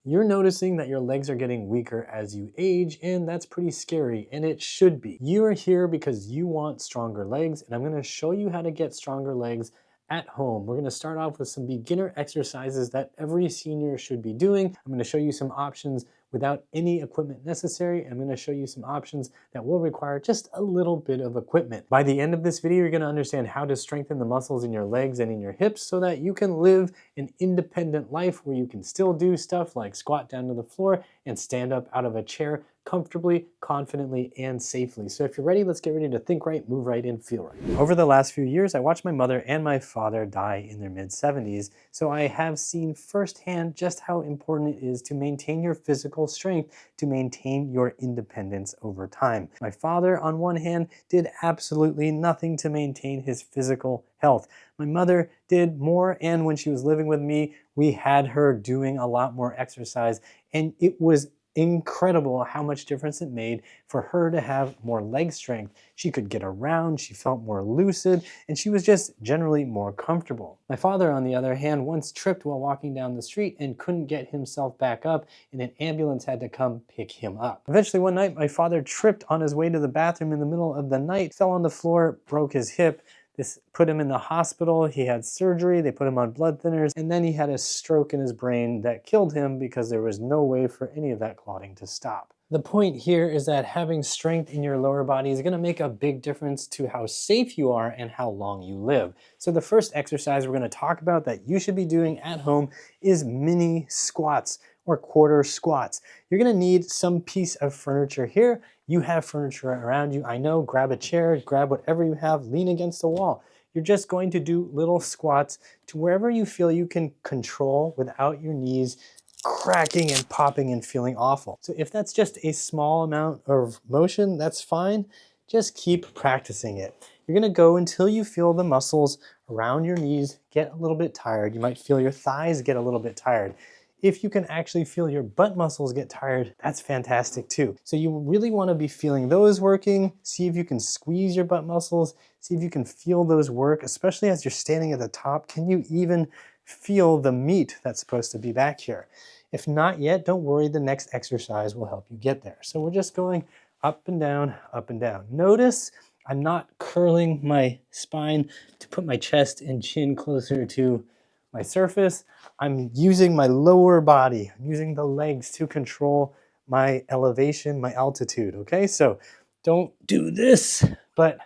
You're noticing that your legs are getting weaker as you age, and that's pretty scary, and it should be. You are here because you want stronger legs, and I'm gonna show you how to get stronger legs at home. We're gonna start off with some beginner exercises that every senior should be doing. I'm gonna show you some options without any equipment necessary. I'm gonna show you some options that will require just a little bit of equipment. By the end of this video, you're gonna understand how to strengthen the muscles in your legs and in your hips so that you can live an independent life where you can still do stuff like squat down to the floor and stand up out of a chair comfortably, confidently, and safely. So if you're ready, let's get ready to think right, move right, and feel right. Over the last few years, I watched my mother and my father die in their mid-70s, so I have seen firsthand just how important it is to maintain your physical strength, to maintain your independence over time. My father, on one hand, did absolutely nothing to maintain his physical health. My mother did more, and when she was living with me, we had her doing a lot more exercise, and it was incredible how much difference it made for her to have more leg strength. She could get around, she felt more lucid, and she was just generally more comfortable. My father, on the other hand, once tripped while walking down the street and couldn't get himself back up, and an ambulance had to come pick him up. Eventually one night, my father tripped on his way to the bathroom in the middle of the night, fell on the floor, broke his hip. This put him in the hospital, he had surgery, they put him on blood thinners, and then he had a stroke in his brain that killed him because there was no way for any of that clotting to stop. The point here is that having strength in your lower body is going to make a big difference to how safe you are and how long you live. So the first exercise we're going to talk about that you should be doing at home is mini squats or quarter squats. You're going to need some piece of furniture here. You have furniture around you, I know. Grab a chair, grab whatever you have, lean against the wall. You're just going to do little squats to wherever you feel you can control without your knees cracking and popping and feeling awful. So if that's just a small amount of motion, that's fine. Just keep practicing it. You're gonna go until you feel the muscles around your knees get a little bit tired. You might feel your thighs get a little bit tired. If you can actually feel your butt muscles get tired, that's fantastic too. So you really want to be feeling those working. See if you can squeeze your butt muscles. See if you can feel those work, especially as you're standing at the top. Can you even feel the meat that's supposed to be back here? If not yet, don't worry, the next exercise will help you get there. So we're just going up and down, up and down. Notice I'm not curling my spine to put my chest and chin closer to my surface. I'm using my lower body. I'm using the legs to control my elevation, my altitude, okay? So don't do this, but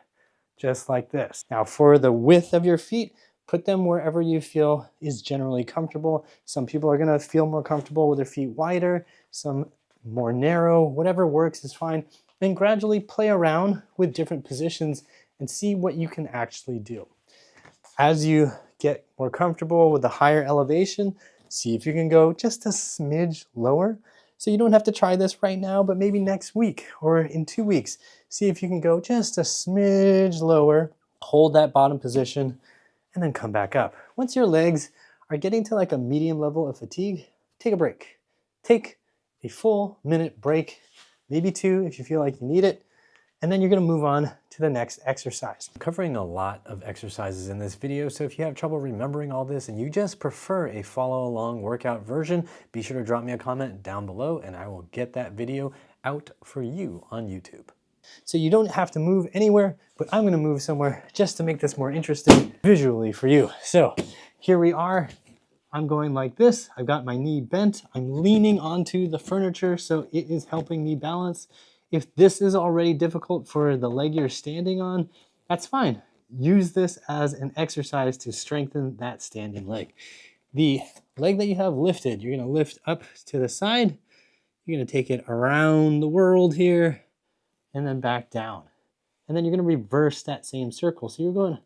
just like this. Now for the width of your feet, put them wherever you feel is generally comfortable. Some people are gonna feel more comfortable with their feet wider, some more narrow, whatever works is fine. Then gradually play around with different positions and see what you can actually do. As you get more comfortable with the higher elevation, see if you can go just a smidge lower. So you don't have to try this right now, but maybe next week or in 2 weeks. See if you can go just a smidge lower, hold that bottom position, and then come back up. Once your legs are getting to like a medium level of fatigue, take a break. Take a full minute break, maybe 2 if you feel like you need it. And then you're gonna move on to the next exercise. I'm covering a lot of exercises in this video, so if you have trouble remembering all this and you just prefer a follow along workout version, be sure to drop me a comment down below and I will get that video out for you on YouTube. So you don't have to move anywhere, but I'm gonna move somewhere just to make this more interesting visually for you. So here we are. I'm going like this. I've got my knee bent. I'm leaning onto the furniture, so it is helping me balance. If this is already difficult for the leg you're standing on, that's fine. Use this as an exercise to strengthen that standing leg. The leg that you have lifted, you're gonna lift up to the side. You're gonna take it around the world here and then back down. And then you're gonna reverse that same circle. So you're going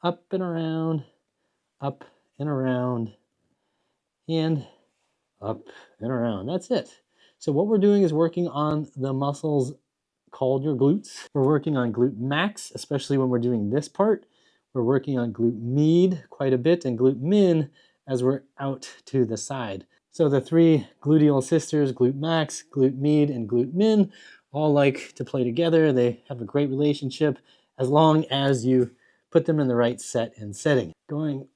up and around, up and around, and up and around. That's it. So what we're doing is working on the muscles called your glutes. We're working on glute max, especially when we're doing this part. We're working on glute med quite a bit and glute min as we're out to the side. So the 3 gluteal sisters, glute max, glute med, and glute min, all like to play together. They have a great relationship as long as you put them in the right set and setting. Going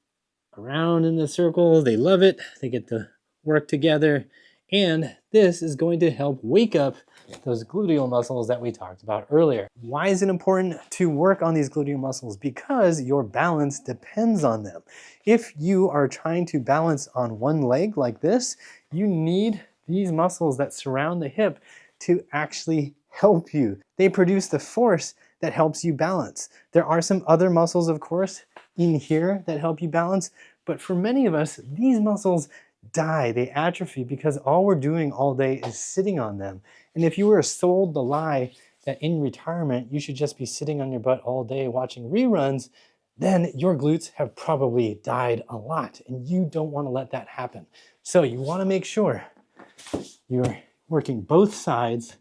around in the circle, they love it. They get to work together And this is going to help wake up those gluteal muscles that we talked about earlier. Why is it important to work on these gluteal muscles? Because your balance depends on them. If you are trying to balance on one leg like this, you need these muscles that surround the hip to actually help you. They produce the force that helps you balance. There are some other muscles, of course, in here that help you balance, but for many of us, these muscles die, they atrophy because all we're doing all day is sitting on them. And if you were sold the lie that in retirement you should just be sitting on your butt all day watching reruns, then your glutes have probably died a lot and you don't want to let that happen. So you want to make sure you're working both sides,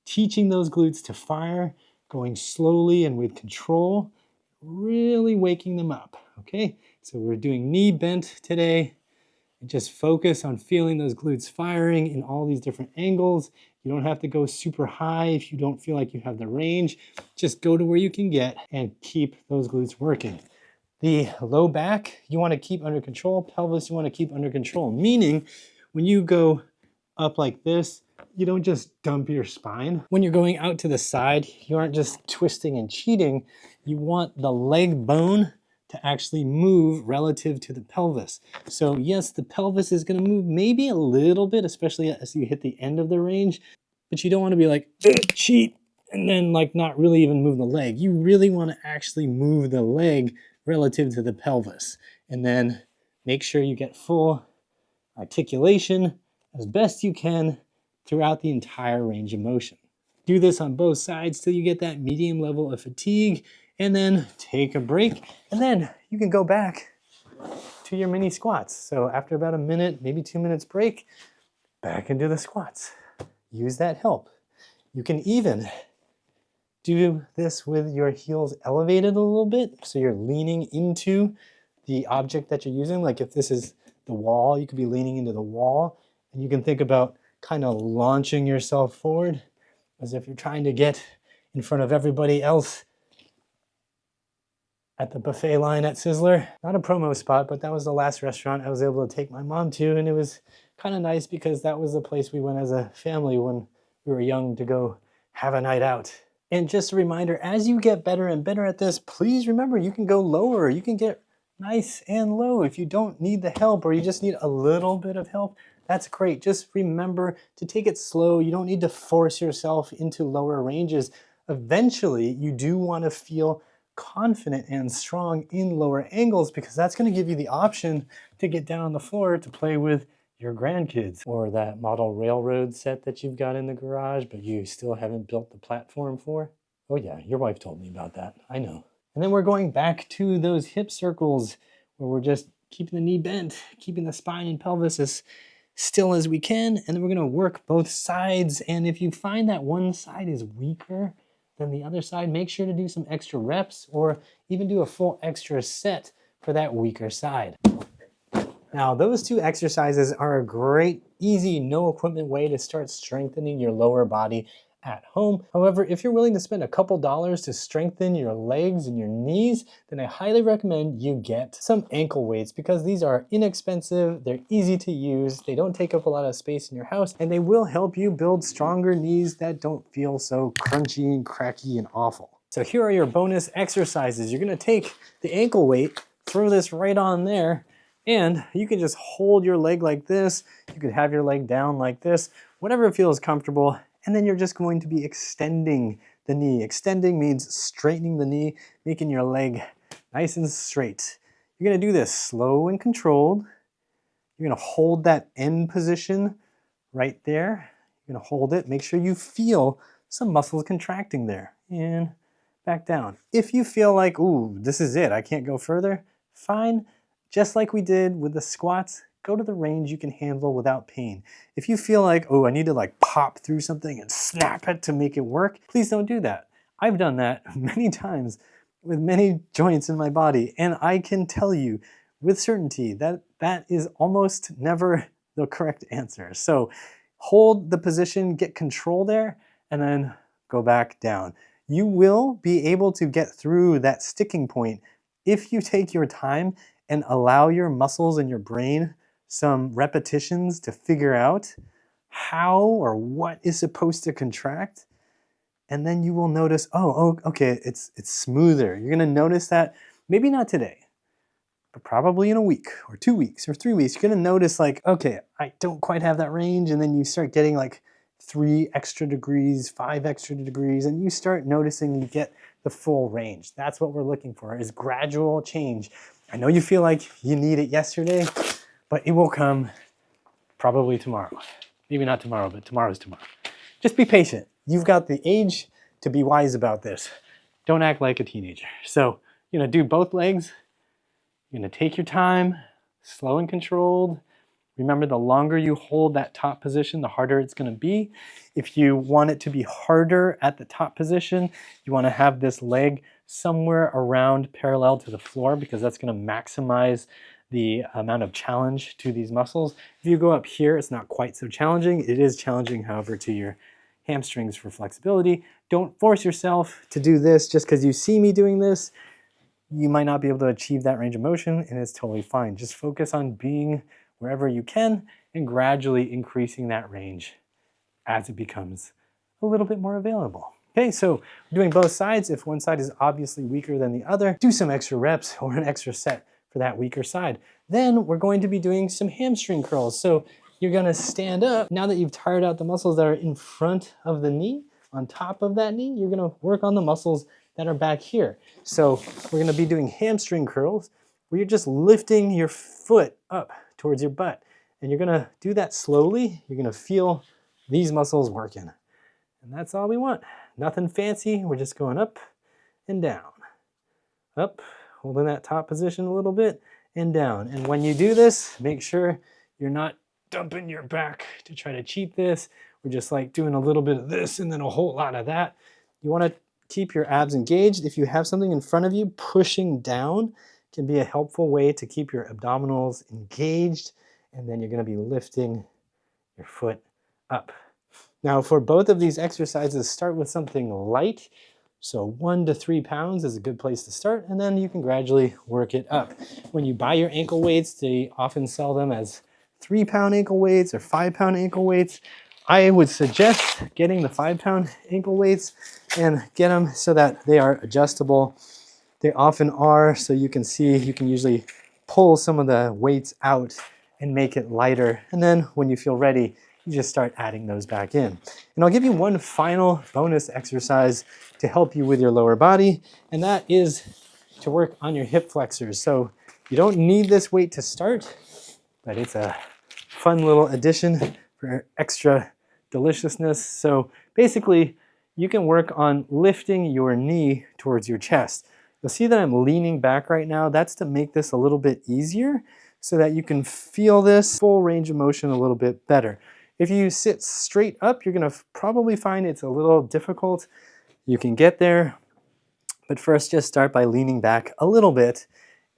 teaching those glutes to fire, going slowly and with control, really waking them up, okay? So we're doing knee bent today. And just focus on feeling those glutes firing in all these different angles. You don't have to go super high if you don't feel like you have the range. Just go to where you can get and keep those glutes working. The low back, you want to keep under control. Pelvis, you want to keep under control. Meaning, when you go up like this, you don't just dump your spine. When you're going out to the side, you aren't just twisting and cheating. You want the leg bone to actually move relative to the pelvis. So yes, the pelvis is going to move maybe a little bit, especially as you hit the end of the range, but you don't want to be like, cheat, and then like not really even move the leg. You really want to actually move the leg relative to the pelvis. And then make sure you get full articulation as best you can throughout the entire range of motion. Do this on both sides till you get that medium level of fatigue, and then take a break, and then you can go back to your mini squats. So after about a minute, maybe 2 minutes break, back into the squats. Use that help. You can even do this with your heels elevated a little bit, so you're leaning into the object that you're using. Like if this is the wall, you could be leaning into the wall, and you can think about kind of launching yourself forward as if you're trying to get in front of everybody else at the buffet line at Sizzler. Not a promo spot, but that was the last restaurant I was able to take my mom to, and it was kind of nice because that was the place we went as a family when we were young to go have a night out. And just a reminder, as you get better and better at this, please remember you can go lower. You can get nice and low. If you don't need the help or you just need a little bit of help, that's great. Just remember to take it slow. You don't need to force yourself into lower ranges. Eventually, you do want to feel confident and strong in lower angles because that's going to give you the option to get down on the floor to play with your grandkids or that model railroad set that you've got in the garage but you still haven't built the platform for. Oh yeah, your wife told me about that. I know. And then we're going back to those hip circles where we're just keeping the knee bent, keeping the spine and pelvis as still as we can, and then we're going to work both sides. And if you find that one side is weaker than the other side, make sure to do some extra reps or even do a full extra set for that weaker side. Now, those two exercises are a great, easy, no equipment way to start strengthening your lower body at home. However, if you're willing to spend a couple dollars to strengthen your legs and your knees, then I highly recommend you get some ankle weights because these are inexpensive, they're easy to use, they don't take up a lot of space in your house, and they will help you build stronger knees that don't feel so crunchy and cracky and awful. So here are your bonus exercises. You're gonna take the ankle weight, throw this right on there, and you can just hold your leg like this. You could have your leg down like this, whatever feels comfortable. And then you're just going to be extending the knee. Extending means straightening the knee, making your leg nice and straight. You're gonna do this slow and controlled. You're gonna hold that end position right there. You're gonna hold it. Make sure you feel some muscles contracting there. And back down. If you feel like, ooh, this is it, I can't go further, fine. Just like we did with the squats, go to the range you can handle without pain. If you feel like, oh, I need to like pop through something and snap it to make it work, please don't do that. I've done that many times with many joints in my body, and I can tell you with certainty that that is almost never the correct answer. So hold the position, get control there, and then go back down. You will be able to get through that sticking point if you take your time and allow your muscles and your brain some repetitions to figure out, how or what is supposed to contract. And then you will notice, oh, okay, it's smoother. You're gonna notice that, maybe not today, but probably in a week or 2 weeks or 3 weeks, you're gonna notice like, okay, I don't quite have that range. And then you start getting like 3 extra degrees, 5 extra degrees, and you start noticing you get the full range. That's what we're looking for, is gradual change. I know you feel like you need it yesterday, but it will come probably tomorrow. Maybe not tomorrow, but tomorrow's tomorrow. Just be patient. You've got the age to be wise about this. Don't act like a teenager. So you're gonna do both legs. You're gonna take your time, slow and controlled. Remember, the longer you hold that top position, the harder it's gonna be. If you want it to be harder at the top position, you wanna have this leg somewhere around parallel to the floor, because that's gonna maximize the amount of challenge to these muscles. If you go up here, it's not quite so challenging. It is challenging, however, to your hamstrings for flexibility. Don't force yourself to do this just because you see me doing this. You might not be able to achieve that range of motion, and it's totally fine. Just focus on being wherever you can and gradually increasing that range as it becomes a little bit more available. Okay, so we're doing both sides. If one side is obviously weaker than the other, do some extra reps or an extra set for that weaker side. Then we're going to be doing some hamstring curls. So you're gonna stand up. Now that you've tired out the muscles that are in front of the knee, on top of that knee, you're gonna work on the muscles that are back here. So we're gonna be doing hamstring curls, where you're just lifting your foot up towards your butt. And you're gonna do that slowly. You're gonna feel these muscles working. And that's all we want. Nothing fancy. We're just going up and down. Up, holding that top position a little bit, and down. And when you do this, make sure you're not dumping your back to try to cheat this. We're just like doing a little bit of this and then a whole lot of that. You want to keep your abs engaged. If you have something in front of you, pushing down can be a helpful way to keep your abdominals engaged. And then you're going to be lifting your foot up. Now, for both of these exercises, start with something light. So 1 to 3 pounds is a good place to start, and then you can gradually work it up. When you buy your ankle weights, they often sell them as 3-pound ankle weights or 5-pound ankle weights. I would suggest getting the 5-pound ankle weights and get them so that they are adjustable. They often are, so you can see, you can usually pull some of the weights out and make it lighter. And then when you feel ready, you just start adding those back in. And I'll give you one final bonus exercise to help you with your lower body, and that is to work on your hip flexors. So you don't need this weight to start, but it's a fun little addition for extra deliciousness. So basically, you can work on lifting your knee towards your chest. You'll see that I'm leaning back right now. That's to make this a little bit easier so that you can feel this full range of motion a little bit better. If you sit straight up, you're gonna probably find it's a little difficult. You can get there, but first just start by leaning back a little bit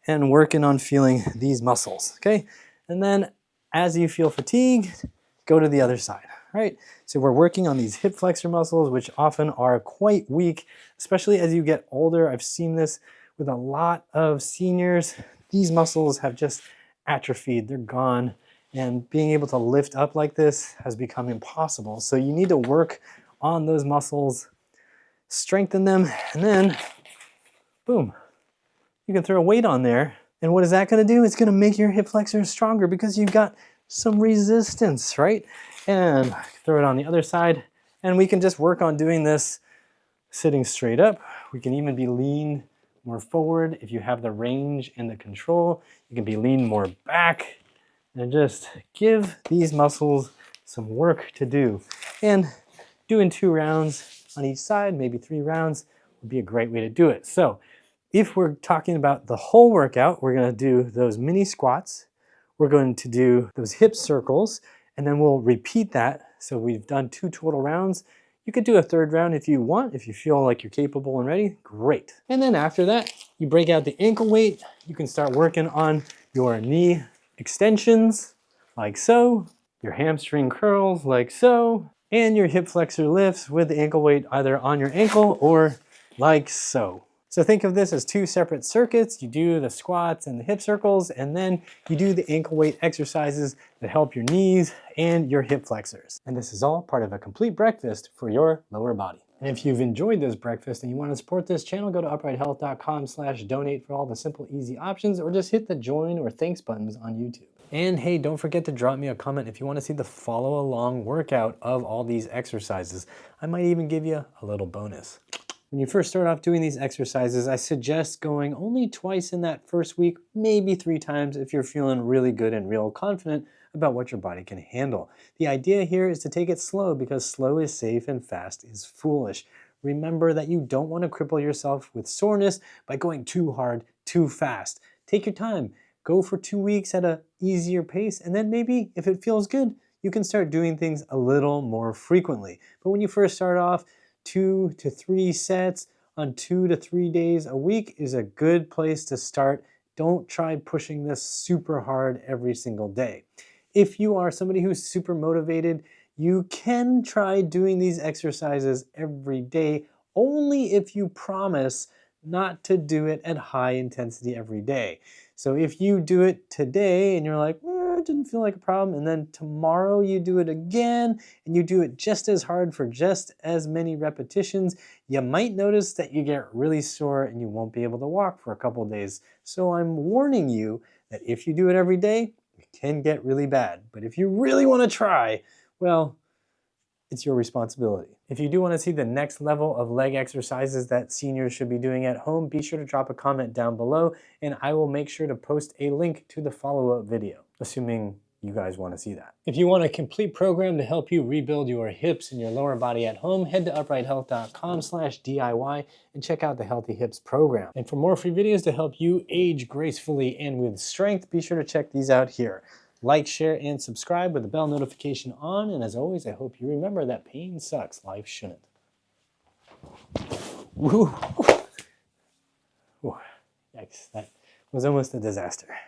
and working on feeling these muscles, okay? And then as you feel fatigued, go to the other side, right? So we're working on these hip flexor muscles, which often are quite weak, especially as you get older. I've seen this with a lot of seniors. These muscles have just atrophied, they're gone. And being able to lift up like this has become impossible. So you need to work on those muscles, strengthen them, and then, boom, you can throw a weight on there. And what is that gonna do? It's gonna make your hip flexors stronger because you've got some resistance, right? And throw it on the other side. And we can just work on doing this sitting straight up. We can even be lean more forward. If you have the range and the control, you can be lean more back. And just give these muscles some work to do. And doing 2 rounds on each side, maybe 3 rounds, would be a great way to do it. So if we're talking about the whole workout, we're gonna do those mini squats, we're going to do those hip circles, and then we'll repeat that. So we've done 2 total rounds. You could do a 3rd round if you want, if you feel like you're capable and ready, great. And then after that, you break out the ankle weight, you can start working on your knee extensions, like so, your hamstring curls, like so, and your hip flexor lifts with the ankle weight either on your ankle or like so. So think of this as two separate circuits. You do the squats and the hip circles, and then you do the ankle weight exercises that help your knees and your hip flexors. And this is all part of a complete breakfast for your lower body. And if you've enjoyed this breakfast and you want to support this channel, go to uprighthealth.com/donate for all the simple, easy options, or just hit the join or thanks buttons on YouTube. And hey, don't forget to drop me a comment if you want to see the follow along workout of all these exercises. I might even give you a little bonus. When you first start off doing these exercises, I suggest going only twice in that first week, maybe 3 times if you're feeling really good and real confident about what your body can handle. The idea here is to take it slow because slow is safe and fast is foolish. Remember that you don't want to cripple yourself with soreness by going too hard, too fast. Take your time. Go for 2 weeks at an easier pace, and then maybe if it feels good, you can start doing things a little more frequently. But when you first start off, 2 to 3 sets on 2 to 3 days a week is a good place to start. Don't try pushing this super hard every single day. If you are somebody who's super motivated, you can try doing these exercises every day, only if you promise not to do it at high intensity every day. So if you do it today and you're like, it didn't feel like a problem, and then tomorrow you do it again and you do it just as hard for just as many repetitions, you might notice that you get really sore and you won't be able to walk for a couple of days. So I'm warning you that if you do it every day, it can get really bad. But if you really want to try, well, it's your responsibility. If you do want to see the next level of leg exercises that seniors should be doing at home, be sure to drop a comment down below and I will make sure to post a link to the follow-up video, assuming you guys want to see that. If you want a complete program to help you rebuild your hips and your lower body at home, head to uprighthealth.com/DIY and check out the Healthy Hips program. And for more free videos to help you age gracefully and with strength, be sure to check these out here. Like, share, and subscribe with the bell notification on. And as always, I hope you remember that pain sucks, life shouldn't. Woo. Yikes, that was almost a disaster.